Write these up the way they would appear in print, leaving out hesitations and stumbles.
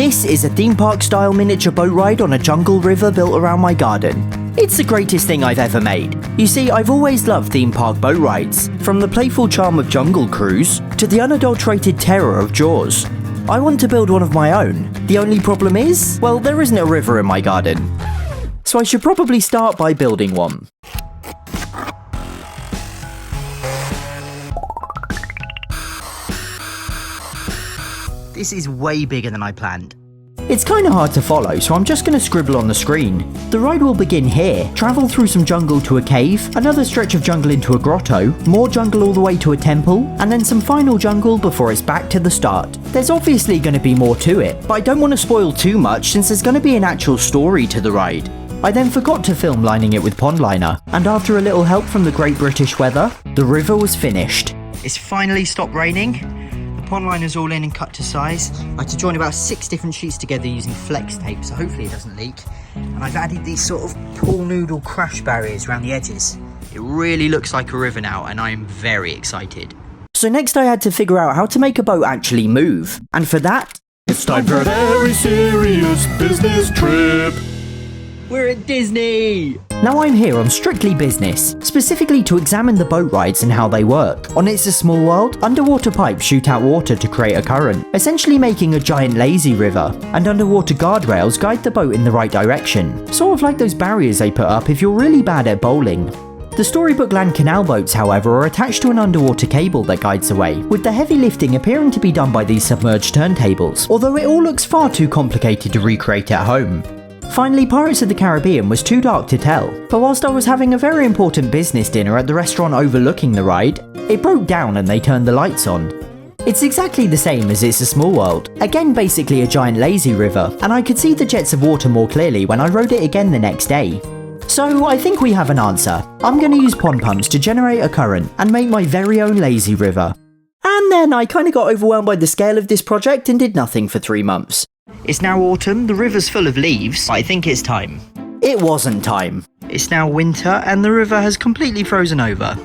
This is a theme park style miniature boat ride on a jungle river built around my garden. It's the greatest thing I've ever made. You see, I've always loved theme park boat rides, from the playful charm of Jungle Cruise to the unadulterated terror of Jaws. I want to build one of my own. The only problem is, well, there isn't a river in my garden. So I should probably start by building one. This is way bigger than I planned. It's kind of hard to follow, so I'm just going to scribble on the screen. The ride will begin here, travel through some jungle to a cave, another stretch of jungle into a grotto, more jungle all the way to a temple, and then some final jungle before it's back to the start. There's obviously going to be more to it, but I don't want to spoil too much since there's going to be an actual story to the ride. I then forgot to film lining it with pond liner, and after a little help from the Great British Weather, the river was finished. It's finally stopped raining. Pond liner's all in and cut to size. I had to join about 6 different sheets together using flex tape, so hopefully it doesn't leak. And I've added these sort of pool noodle crash barriers around the edges. It really looks like a river now, and I am very excited. So next I had to figure out how to make a boat actually move. And for that, it's time for a very serious business trip. We're at Disney! Now I'm here on strictly business, specifically to examine the boat rides and how they work. On It's a Small World, underwater pipes shoot out water to create a current, essentially making a giant lazy river, and underwater guardrails guide the boat in the right direction, sort of like those barriers they put up if you're really bad at bowling. The Storybook Land canal boats, however, are attached to an underwater cable that guides the way, with the heavy lifting appearing to be done by these submerged turntables, although it all looks far too complicated to recreate at home. Finally, Pirates of the Caribbean was too dark to tell, but whilst I was having a very important business dinner at the restaurant overlooking the ride, it broke down and they turned the lights on. It's exactly the same as It's a Small World, again basically a giant lazy river, and I could see the jets of water more clearly when I rode it again the next day. So I think we have an answer. I'm going to use pond pumps to generate a current and make my very own lazy river. And then I kind of got overwhelmed by the scale of this project and did nothing for 3 months. It's now autumn, the river's full of leaves. I think it's time. It wasn't time. It's now winter and the river has completely frozen over.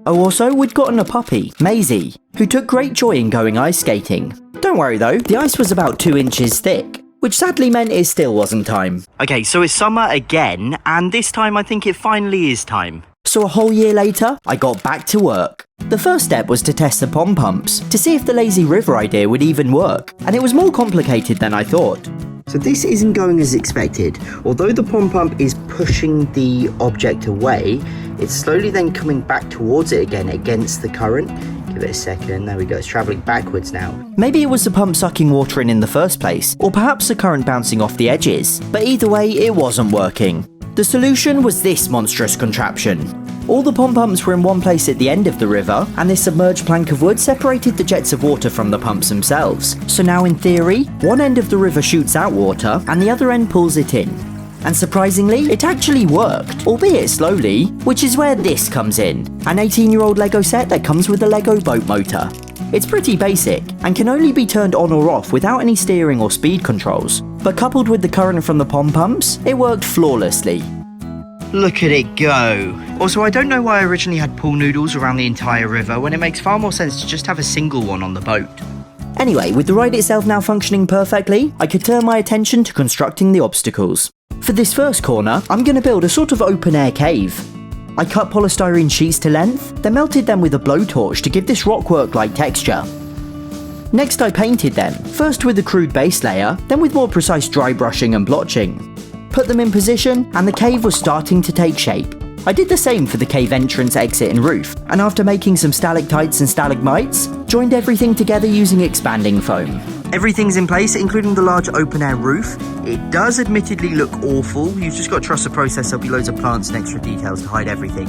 Oh, also, we'd gotten a puppy, Maisie, who took great joy in going ice skating. Don't worry though, the ice was about 2 inches thick, which sadly meant it still wasn't time. Okay, so it's summer again, and this time I think it finally is time. So a whole year later, I got back to work. The first step was to test the pond pumps, to see if the lazy river idea would even work, and it was more complicated than I thought. So this isn't going as expected. Although the pond pump is pushing the object away, it's slowly then coming back towards it again against the current. Give it a second, there we go, it's travelling backwards now. Maybe it was the pump sucking water in the first place, or perhaps the current bouncing off the edges, but either way, it wasn't working. The solution was this monstrous contraption. All the pond pumps were in one place at the end of the river, and this submerged plank of wood separated the jets of water from the pumps themselves. So now in theory, one end of the river shoots out water, and the other end pulls it in. And surprisingly, it actually worked, albeit slowly, which is where this comes in. An 18-year-old Lego set that comes with a Lego boat motor. It's pretty basic, and can only be turned on or off without any steering or speed controls. But coupled with the current from the pond pumps, it worked flawlessly. Look at it go. Also, I don't know why I originally had pool noodles around the entire river when it makes far more sense to just have a single one on the boat. Anyway, with the ride itself now functioning perfectly, I could turn my attention to constructing the obstacles. For this first corner, I'm going to build a sort of open-air cave. I cut polystyrene sheets to length, then melted them with a blowtorch to give this rockwork-like texture. Next I painted them, first with a crude base layer, then with more precise dry brushing and blotching. Put them in position, and the cave was starting to take shape. I did the same for the cave entrance, exit and roof, and after making some stalactites and stalagmites, joined everything together using expanding foam. Everything's in place, including the large open-air roof. It does admittedly look awful. You've just got to trust the process. There'll be loads of plants and extra details to hide everything.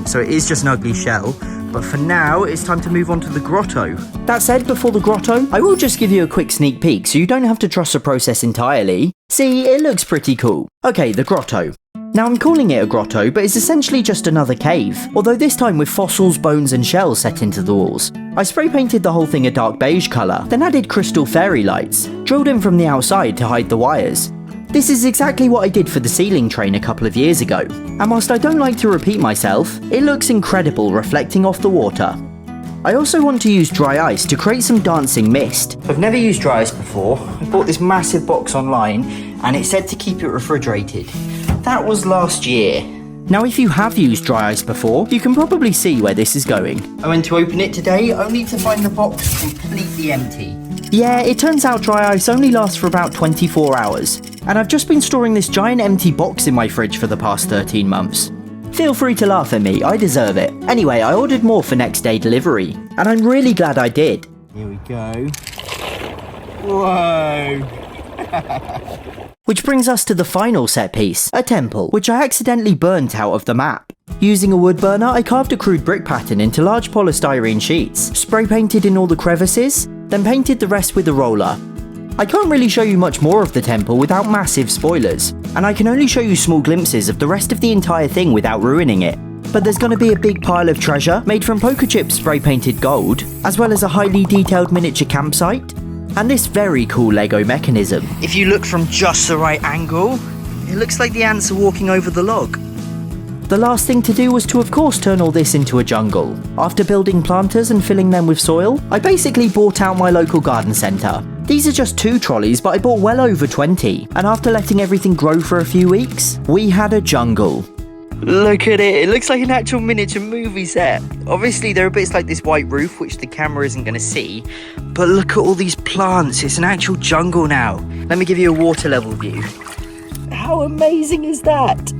So it is just an ugly shell. But for now, it's time to move on to the grotto. That said, before the grotto, I will just give you a quick sneak peek so you don't have to trust the process entirely. See, it looks pretty cool. Okay, the grotto. Now I'm calling it a grotto, but it's essentially just another cave, although this time with fossils, bones and shells set into the walls. I spray painted the whole thing a dark beige colour, then added crystal fairy lights, drilled in from the outside to hide the wires. This is exactly what I did for the ceiling train a couple of years ago, and whilst I don't like to repeat myself, it looks incredible reflecting off the water. I also want to use dry ice to create some dancing mist. I've never used dry ice before. I bought this massive box online and it said to keep it refrigerated. That was last year. Now if you have used dry ice before, you can probably see where this is going. I went to open it today only to find the box completely empty. Yeah, it turns out dry ice only lasts for about 24 hours. And I've just been storing this giant empty box in my fridge for the past 13 months. Feel free to laugh at me, I deserve it. Anyway, I ordered more for next day delivery, and I'm really glad I did. Here we go. Whoa! Which brings us to the final set piece, a temple, which I accidentally burnt out of the map. Using a wood burner, I carved a crude brick pattern into large polystyrene sheets, spray painted in all the crevices, then painted the rest with a roller. I can't really show you much more of the temple without massive spoilers, and I can only show you small glimpses of the rest of the entire thing without ruining it. But there's going to be a big pile of treasure made from poker chips spray painted gold, as well as a highly detailed miniature campsite, and this very cool Lego mechanism. If you look from just the right angle, it looks like the ants are walking over the log. The last thing to do was to of course turn all this into a jungle. After building planters and filling them with soil, I basically bought out my local garden centre. These are just 2 trolleys, but I bought well over 20, and after letting everything grow for a few weeks, we had a jungle. Look at it, it looks like an actual miniature movie set. Obviously there are bits like this white roof which the camera isn't going to see, but look at all these plants, it's an actual jungle now. Let me give you a water level view. How amazing is that?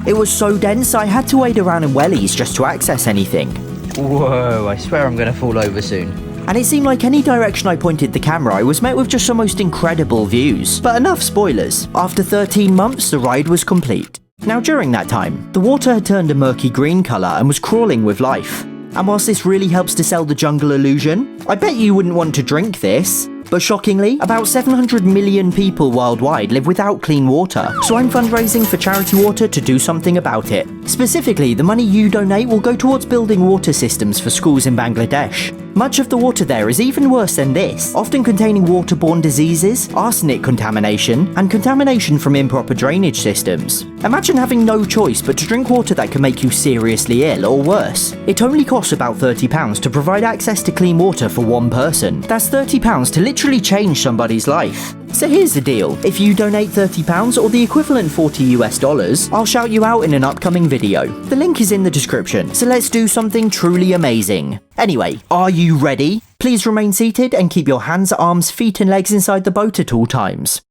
It was so dense I had to wade around in wellies just to access anything. Whoa, I swear I'm going to fall over soon. And it seemed like any direction I pointed the camera I was met with just the most incredible views. But enough spoilers. After 13 months the ride was complete. Now during that time, the water had turned a murky green colour and was crawling with life. And whilst this really helps to sell the jungle illusion, I bet you wouldn't want to drink this. But shockingly, about 700 million people worldwide live without clean water, so I'm fundraising for charity water to do something about it. Specifically, the money you donate will go towards building water systems for schools in Bangladesh. Much of the water there is even worse than this, often containing waterborne diseases, arsenic contamination, and contamination from improper drainage systems. Imagine having no choice but to drink water that can make you seriously ill or worse. It only costs about £30 to provide access to clean water for one person. That's £30 to literally change somebody's life. So here's the deal, if you donate £30 or the equivalent $40 US, I'll shout you out in an upcoming video. The link is in the description, so let's do something truly amazing. Anyway, are you ready? Please remain seated and keep your hands, arms, feet and legs inside the boat at all times.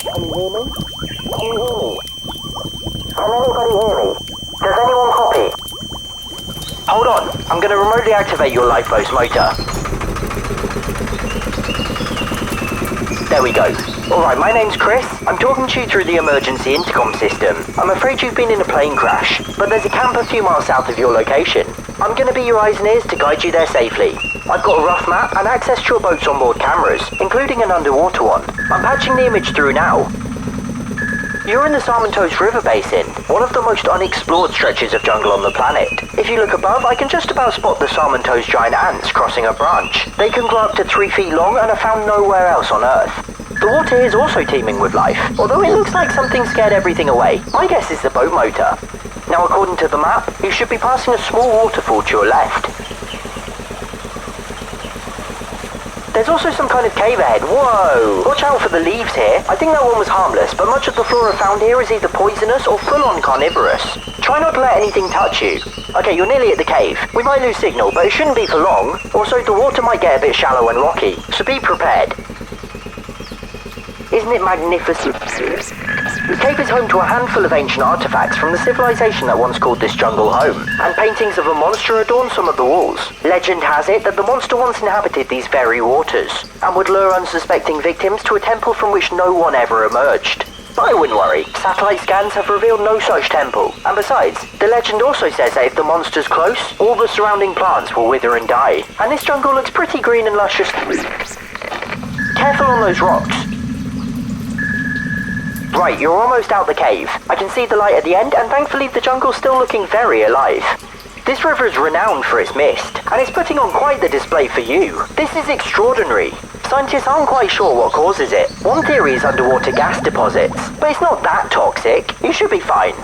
Can you hear me? Can you hear me? Can anybody hear me? Does anyone copy? Hold on, I'm going to remotely activate your lifeboat's motor. There we go. Alright, my name's Chris. I'm talking to you through the emergency intercom system. I'm afraid you've been in a plane crash, but there's a camp a few miles south of your location. I'm going to be your eyes and ears to guide you there safely. I've got a rough map and access to your boat's onboard cameras, including an underwater one. I'm patching the image through now. You're in the Salmontoes River Basin, one of the most unexplored stretches of jungle on the planet. If you look above, I can just about spot the Salmontoes giant ants crossing a branch. They can grow up to 3 feet long and are found nowhere else on Earth. The water here is also teeming with life, although it looks like something scared everything away. My guess is the boat motor. Now according to the map, you should be passing a small waterfall to your left. There's also some kind of cave ahead. Whoa! Watch out for the leaves here. I think that one was harmless, but much of the flora found here is either poisonous or full-on carnivorous. Try not to let anything touch you. Okay, you're nearly at the cave. We might lose signal, but it shouldn't be for long. Also, the water might get a bit shallow and rocky, so be prepared. Isn't it magnificent? The cave is home to a handful of ancient artifacts from the civilization that once called this jungle home, and paintings of a monster adorn some of the walls. Legend has it that the monster once inhabited these very waters, and would lure unsuspecting victims to a temple from which no one ever emerged. But I wouldn't worry, satellite scans have revealed no such temple, and besides, the legend also says that if the monster's close, all the surrounding plants will wither and die, and this jungle looks pretty green and luscious. Careful on those rocks. Right, you're almost out the cave. I can see the light at the end, and thankfully the jungle's still looking very alive. This river is renowned for its mist, and it's putting on quite the display for you. This is extraordinary. Scientists aren't quite sure what causes it. One theory is underwater gas deposits, but it's not that toxic. You should be fine.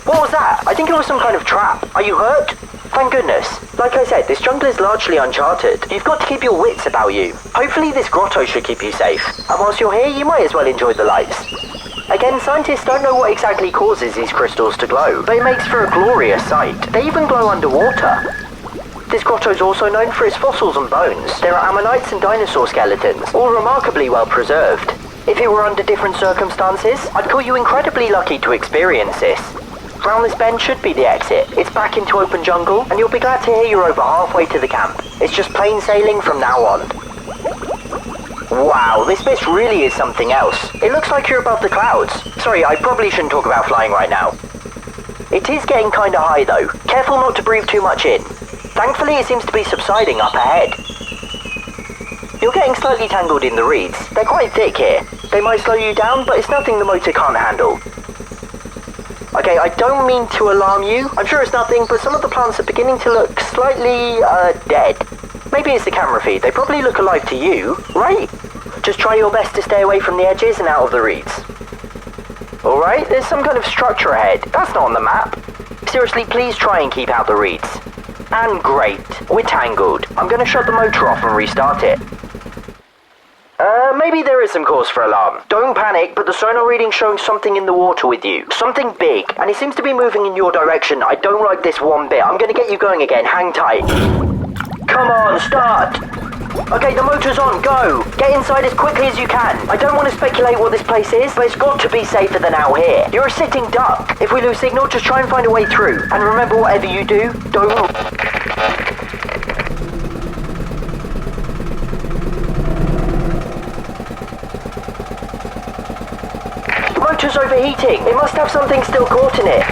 What was that? I think it was some kind of trap. Are you hurt? Thank goodness. Like I said, this jungle is largely uncharted. You've got to keep your wits about you. Hopefully this grotto should keep you safe. And whilst you're here, you might as well enjoy the lights. Again, scientists don't know what exactly causes these crystals to glow, but it makes for a glorious sight. They even glow underwater. This grotto is also known for its fossils and bones. There are ammonites and dinosaur skeletons, all remarkably well preserved. If it were under different circumstances, I'd call you incredibly lucky to experience this. Round this bend should be the exit. It's back into open jungle, and you'll be glad to hear you're over halfway to the camp. It's just plain sailing from now on. Wow, this mist really is something else. It looks like you're above the clouds. Sorry, I probably shouldn't talk about flying right now. It is getting kinda high though. Careful not to breathe too much in. Thankfully it seems to be subsiding up ahead. You're getting slightly tangled in the reeds. They're quite thick here. They might slow you down, but it's nothing the motor can't handle. Okay, I don't mean to alarm you. I'm sure it's nothing, but some of the plants are beginning to look slightly, dead. Maybe it's the camera feed. They probably look alive to you, right? Just try your best to stay away from the edges and out of the reeds. Alright, there's some kind of structure ahead. That's not on the map. Seriously, please try and keep out the reeds. And great, we're tangled. I'm gonna shut the motor off and restart it. Maybe there is some cause for alarm. Don't panic, but the sonar reading's showing something in the water with you. Something big, and it seems to be moving in your direction. I don't like this one bit. I'm gonna get you going again. Hang tight. Come on, start! Okay, the motor's on, go! Get inside as quickly as you can. I don't want to speculate what this place is, but it's got to be safer than out here. You're a sitting duck. If we lose signal, just try and find a way through. And remember, whatever you do, don't... The motor's overheating. It must have something still caught in it.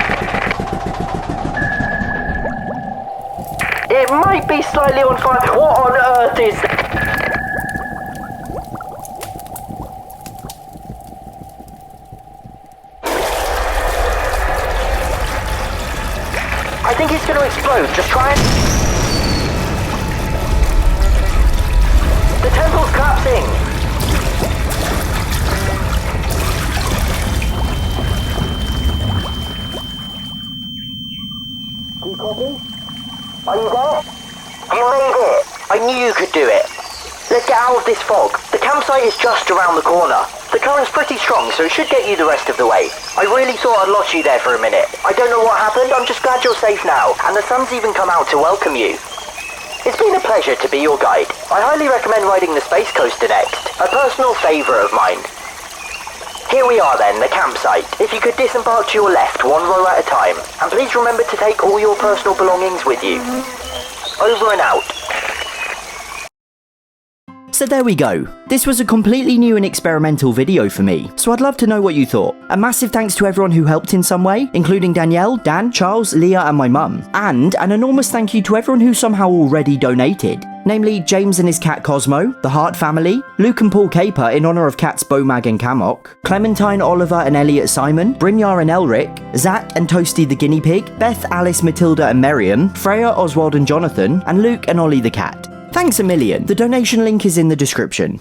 It might be slightly on fire. What on earth is that? I think it's going to explode. Just try and... The temple's collapsing. Keep copy. Are you there? You made it! I knew you could do it. Let's get out of this fog. The campsite is just around the corner. The current's pretty strong, so it should get you the rest of the way. I really thought I'd lost you there for a minute. I don't know what happened, I'm just glad you're safe now, and the sun's even come out to welcome you. It's been a pleasure to be your guide. I highly recommend riding the Space Coaster next, a personal favourite of mine. Here we are then, the campsite. If you could disembark to your left, one row at a time. And please remember to take all your personal belongings with you. Over and out. So there we go. This was a completely new and experimental video for me, so I'd love to know what you thought. A massive thanks to everyone who helped in some way, including Danielle, Dan, Charles, Leah and my mum. And an enormous thank you to everyone who somehow already donated. Namely James and his cat Cosmo, the Hart family, Luke and Paul Caper in honour of cats Bomag and Camok, Clementine, Oliver and Elliot Simon, Brynjar and Elric, Zach and Toasty the guinea pig, Beth, Alice, Matilda and Miriam, Freya, Oswald and Jonathan, and Luke and Ollie the cat. Thanks a million. The donation link is in the description.